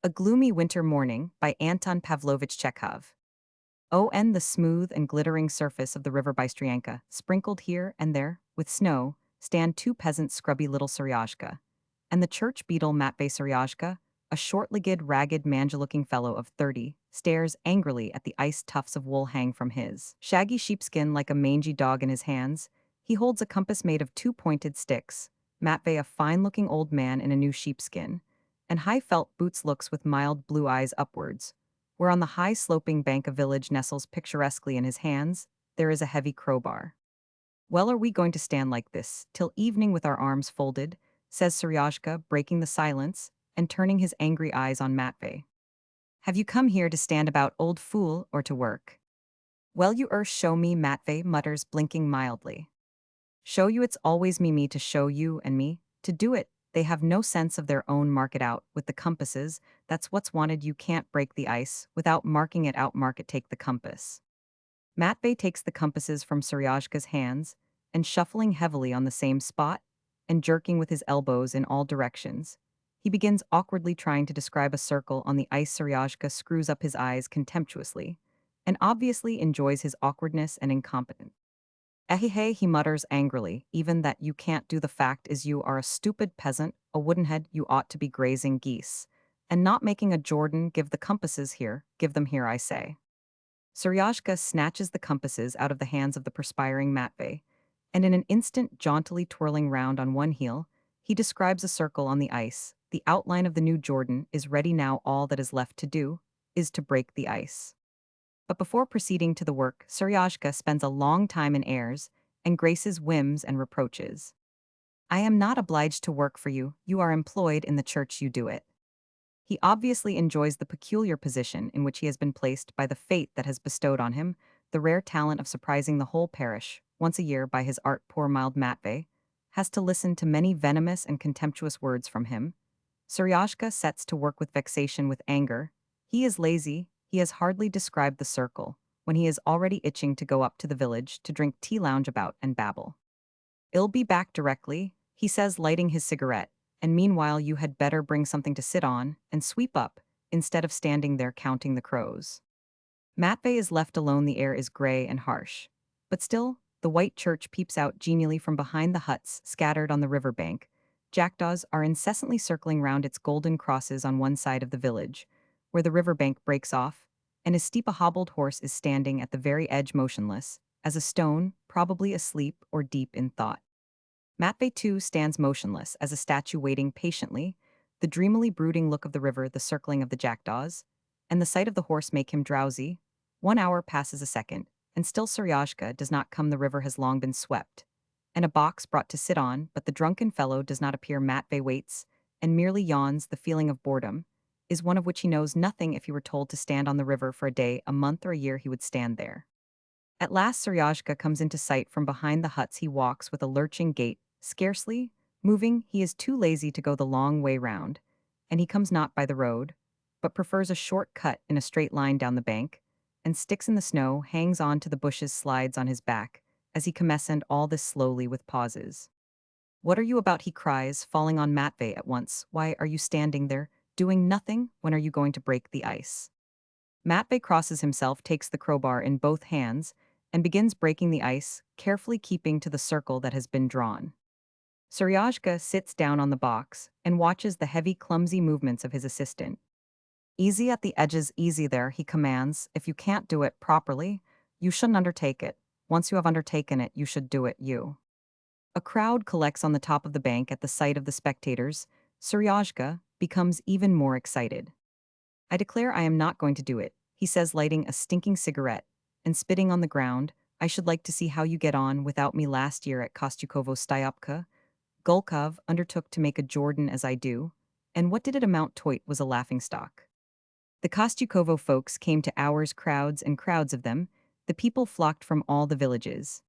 A Gloomy Winter Morning by Anton Pavlovich Chekhov. The smooth and glittering surface of the river Bystrianka, sprinkled here and there with snow, stand two peasants' scrubby little Seryazhka. And the church beadle Matvey Seryazhka, a short-legged, ragged, manja-looking fellow of 30, stares angrily at the iced tufts of wool hang from his shaggy sheepskin like a mangy dog in his hands. He holds a compass made of two pointed sticks. Matvey, a fine-looking old man in a new sheepskin, and high felt boots, looks with mild blue eyes upwards, where on the high sloping bank a village nestles picturesquely in his hands, there is a heavy crowbar. Well, are we going to stand like this till evening with our arms folded? Says Seryazhka, breaking the silence and turning his angry eyes on Matvey. Have you come here to stand about, old fool, or to work? Well, you show me, Matvey mutters, blinking mildly. Show you? It's always me to show you, and me to do it. They have no sense of their own. Mark it out with the compasses. That's what's wanted. You can't break the ice without marking it out. Mark it. Take the compass. Matvey takes the compasses from Seryazhka's hands and, shuffling heavily on the same spot and jerking with his elbows in all directions, he begins awkwardly trying to describe a circle on the ice. Seryazhka screws up his eyes contemptuously and obviously enjoys his awkwardness and incompetence. Hey, he mutters angrily, even that you can't do. The fact is you are a stupid peasant, a woodenhead. You ought to be grazing geese and not making a Jordan. Give the compasses here, give them here, I say. Seryazhka snatches the compasses out of the hands of the perspiring Matvey, and in an instant, jauntily twirling round on one heel, he describes a circle on the ice. The outline of the new Jordan is ready now. All that is left to do is to break the ice. But before proceeding to the work, Seryazhka spends a long time in airs and graces, whims, and reproaches. I am not obliged to work for you. You are employed in the church. You do it. He obviously enjoys the peculiar position in which he has been placed by the fate that has bestowed on him the rare talent of surprising the whole parish once a year by his art. Poor mild Matvey has to listen to many venomous and contemptuous words from him. Seryazhka sets to work with vexation, with anger. He is lazy. He has hardly described the circle when he is already itching to go up to the village to drink tea, lounge about, and babble. I'll be back directly, he says, lighting his cigarette, and meanwhile you had better bring something to sit on and sweep up, instead of standing there counting the crows. Matvey is left alone. The air is gray and harsh, but still, the white church peeps out genially from behind the huts scattered on the river bank. Jackdaws are incessantly circling round its golden crosses on one side of the village, where the river bank breaks off, and a steep. A hobbled horse is standing at the very edge, motionless as a stone, probably asleep or deep in thought. Matvey too stands motionless as a statue, waiting patiently. The dreamily brooding look of the river, the circling of the jackdaws, and the sight of the horse make him drowsy. 1 hour passes, a second, and still Seryazhka does not come. The river has long been swept, and a box brought to sit on, but the drunken fellow does not appear. Matvey waits and merely yawns. The feeling of boredom is one of which he knows nothing. If he were told to stand on the river for a day, a month, or a year, he would stand there. At last Seryazhka comes into sight from behind the huts. He walks with a lurching gait, scarcely moving. He is too lazy to go the long way round, and he comes not by the road, but prefers a short cut in a straight line down the bank, and sticks in the snow, hangs on to the bushes, slides on his back, as he commences, and all this slowly with pauses. What are you about? He cries, falling on Matvey at once. Why are you standing there, doing nothing? When are you going to break the ice? Matvey crosses himself, takes the crowbar in both hands, and begins breaking the ice, carefully keeping to the circle that has been drawn. Seryazhka sits down on the box and watches the heavy, clumsy movements of his assistant. Easy at the edges, easy there, he commands. If you can't do it properly, you shouldn't undertake it. Once you have undertaken it, you should do it, you. A crowd collects on the top of the bank at the sight of the spectators. Seryazhka becomes even more excited. I declare I am not going to do it, he says, lighting a stinking cigarette and spitting on the ground. I should like to see how you get on without me. Last year at Kostyukovo Styopka, Gulkov undertook to make a Jordan as I do, and what did it amount to? It was a laughingstock. The Kostyukovo folks came to ours, crowds and crowds of them. The people flocked from all the villages.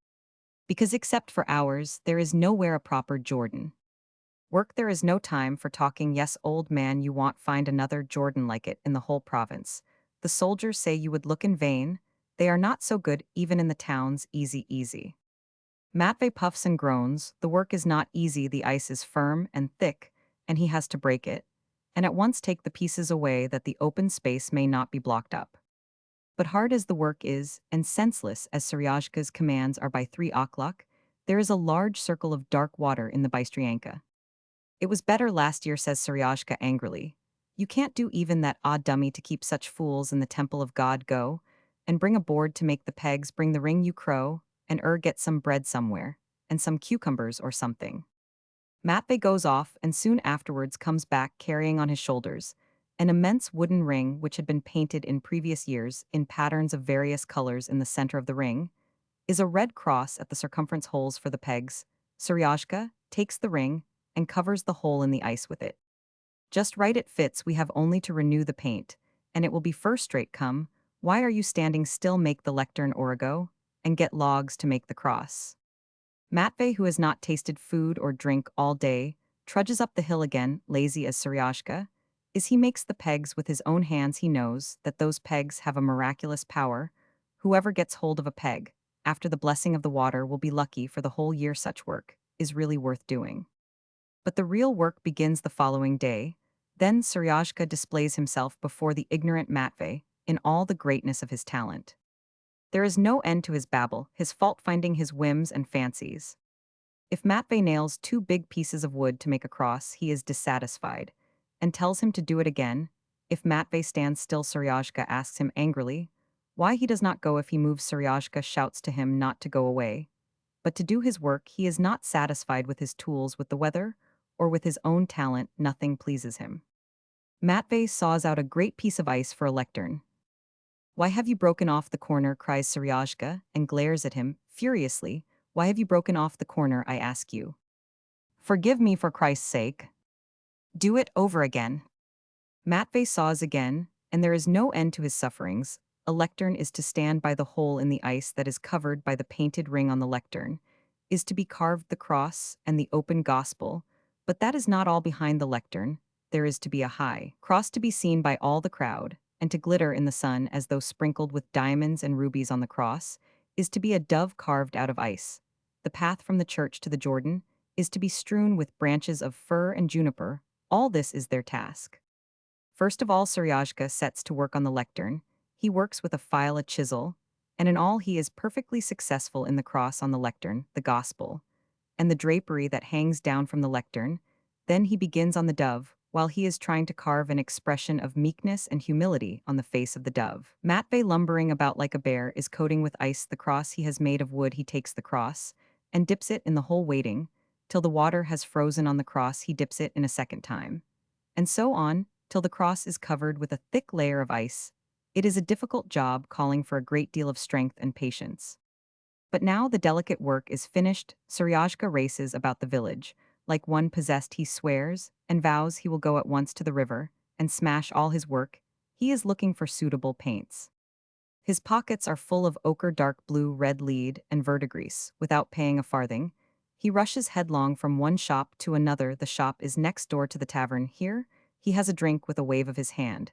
Because except for ours, there is nowhere a proper Jordan. Work, there is no time for talking. Yes, old man, you won't find another Jordan like it in the whole province. The soldiers say you would look in vain. They are not so good even in the towns. Easy, easy. Matvey puffs and groans. The work is not easy. The ice is firm and thick, and he has to break it. and at once take the pieces away that the open space may not be blocked up. But hard as the work is, and senseless as Seryozhka's commands are by 3 o'clock, there is a large circle of dark water in the Bystrianka. It was better last year, says Seryozhka angrily. You can't do even that odd dummy to keep such fools in the temple of God go, and bring a board to make the pegs, bring the ring, you crow, and get some bread somewhere, and some cucumbers or something. Matvey goes off and soon afterwards comes back carrying on his shoulders an immense wooden ring which had been painted in previous years in patterns of various colors. In the center of the ring is a red cross at the circumference holes for the pegs. Seryozhka takes the ring and covers the hole in the ice with it. Just right, it fits, we have only to renew the paint, and it will be first rate. Come, why are you standing still? Make the lectern origo, and get logs to make the cross. Matvey, who has not tasted food or drink all day, trudges up the hill again, lazy as Seryozhka. As he makes the pegs with his own hands, he knows that those pegs have a miraculous power. Whoever gets hold of a peg, after the blessing of the water, will be lucky for the whole year. Such work is really worth doing. But the real work begins the following day. Then Seryozhka displays himself before the ignorant Matvey in all the greatness of his talent. There is no end to his babble, his fault-finding, his whims and fancies. If Matvey nails 2 big pieces of wood to make a cross, he is dissatisfied, and tells him to do it again. If Matvey stands still, Seryozhka asks him angrily why he does not go. If he moves, Seryozhka shouts to him not to go away, but to do his work. He is not satisfied with his tools, with the weather, or with his own talent. Nothing pleases him. Matvey saws out a great piece of ice for a lectern. Why have you broken off the corner? Cries Seryozhka, and glares at him furiously. Why have you broken off the corner, I ask you? Forgive me, for Christ's sake. Do it over again. Matvey saws again, and there is no end to his sufferings. A lectern is to stand by the hole in the ice that is covered by the painted ring on the lectern, is to be carved the cross and the open gospel, but that is not all. Behind the lectern there is to be a high cross to be seen by all the crowd, and to glitter in the sun as though sprinkled with diamonds and rubies. On the cross is to be a dove carved out of ice. The path from the church to the Jordan is to be strewn with branches of fir and juniper. All this is their task. First of all, Seryozhka sets to work on the lectern. He works with a file, a chisel, and in all he is perfectly successful. In the cross on the lectern, the gospel, and the drapery that hangs down from the lectern. Then he begins on the dove, while he is trying to carve an expression of meekness and humility on the face of the dove. Matvey, lumbering about like a bear, is coating with ice the cross he has made of wood. He takes the cross and dips it in the hole, waiting till the water has frozen on the cross. He dips it in a second time, and so on, till the cross is covered with a thick layer of ice. It is a difficult job, calling for a great deal of strength and patience. But now the delicate work is finished. Seryozhka races about the village. Like one possessed, he swears and vows he will go at once to the river and smash all his work. He is looking for suitable paints. His pockets are full of ochre, dark blue, red lead, and verdigris. Without paying a farthing, he rushes headlong from one shop to another. The shop is next door to the tavern. Here, he has a drink with a wave of his hand.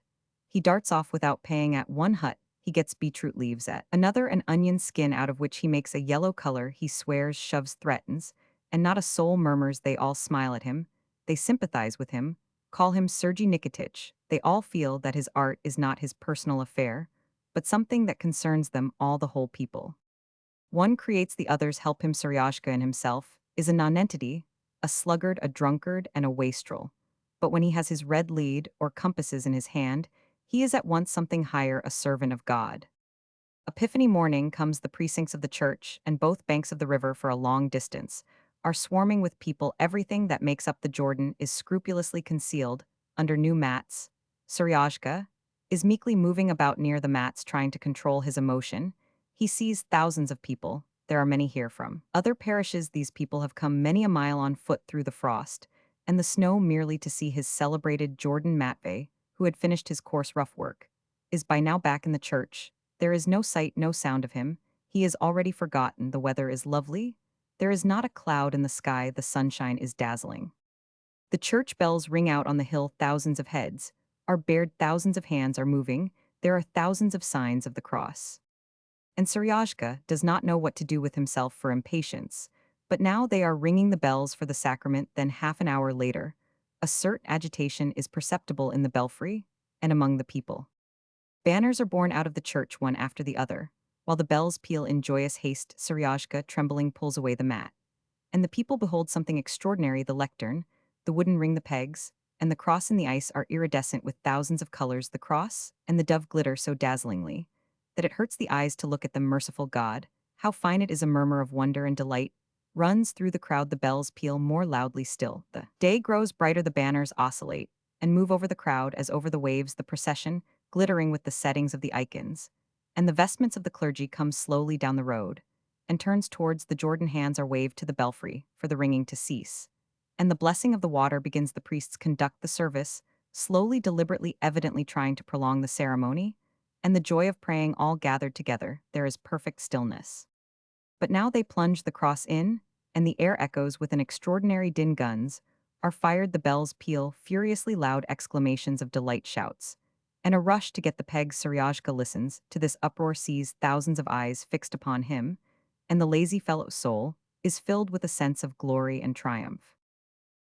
He darts off without paying. At one hut, he gets beetroot leaves, at another an onion skin, out of which he makes a yellow color. He swears, shoves, threatens, and not a soul murmurs. They all smile at him, they sympathize with him, call him Sergei Nikitich. They all feel that his art is not his personal affair, but something that concerns them all, the whole people. One creates, the others help him. Seryozhka in himself is a nonentity, a sluggard, a drunkard, and a wastrel. But when he has his red lead or compasses in his hand, he is at once something higher, a servant of God. Epiphany morning comes. The precincts of the church and both banks of the river for a long distance are swarming with people. Everything that makes up the Jordan is scrupulously concealed under new mats. Seryozhka is meekly moving about near the mats, trying to control his emotion. He sees thousands of people. There are many here from other parishes. These people have come many a mile on foot through the frost and the snow merely to see his celebrated Jordan. Matvey, who had finished his coarse rough work, is by now back in the church. There is no sight, no sound of him. He is already forgotten. The weather is lovely. There is not a cloud in the sky. The sunshine is dazzling. The church bells ring out on the hill. Thousands of heads are bared. Thousands of hands are moving. There are thousands of signs of the cross. And Seryozhka does not know what to do with himself for impatience. But now they are ringing the bells for the sacrament. Then half an hour later, A cert agitation is perceptible in the belfry and among the people. Banners are borne out of the church one after the other, while the bells peal in joyous haste. Syriajka, trembling, pulls away the mat. And the people behold something extraordinary. The lectern, the wooden ring, the pegs, and the cross in the ice are iridescent with thousands of colors. The cross and the dove glitter so dazzlingly that it hurts the eyes to look at them. Merciful God, how fine it is! A murmur of wonder and delight runs through the crowd. The bells peal more loudly still. The day grows brighter. The banners oscillate and move over the crowd as over the waves. The procession, glittering with the settings of the icons, and the vestments of the clergy, comes slowly down the road and turns towards the Jordan. Hands are waved to the belfry for the ringing to cease, and the blessing of the water begins. The priests conduct the service, slowly, deliberately, evidently trying to prolong the ceremony, and the joy of praying. All gathered together, there is perfect stillness. But now they plunge the cross in, and the air echoes with an extraordinary din. Guns are fired, the bells peal, furiously loud exclamations of delight, shouts, and a rush to get the pegs. Syriajka listens to this uproar, sees thousands of eyes fixed upon him, and the lazy fellow's soul is filled with a sense of glory and triumph.